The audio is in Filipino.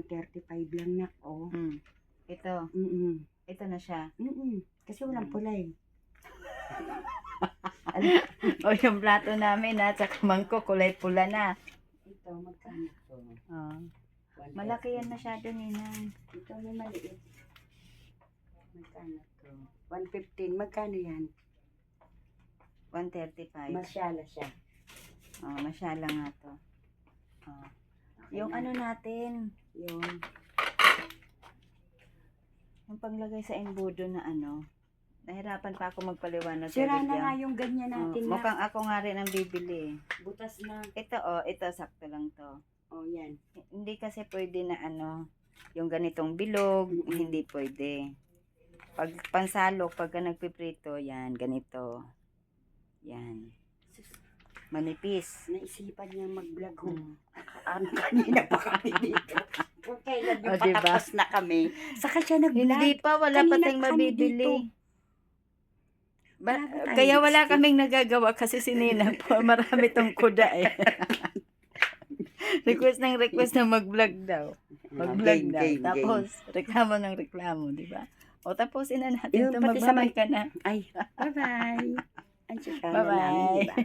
135 lang na. Oh. Ito. Ito na siya. Kasi walang pula eh. O yung plato namin ha, tsaka mangkok, kulay pula na. Ito, magkano to? Malaki yan masyado, Ninang. Ito may maliit. Magkano to? 115. Magkano yan? 135. Masyala siya. Masyala nga to. Yung ano natin, yung panglagay sa embudo na ano, nahirapan pa ako magpaliwanag. Sira na nga yung ganyan natin na. Mukhang ako nga rin ang bibili. Butas na. Ito sakto lang to. Yan. Hindi kasi pwede na ano, yung ganitong bilog, hindi pwede. Pag pansalok, pagka nagpiprito, yan, ganito. Yan. Manipis. Naisipan niya mag-vlog ho. Ano kanina pa kami dito. Kung kailan yung Diba? patapos na kami. Saka siya nag-vlog. Hindi pa, wala pa tayong mabibili. Kaya wala kaming nagagawa kasi si Nina po, marami tong kuda eh. request na mag-vlog daw. Mag-vlog daw. Tapos, reklamo ng reklamo, di ba? O tapusin na natin ito, magbabay ka na. Ay, bye-bye. Ang tsaka na Bye-bye. namin, diba?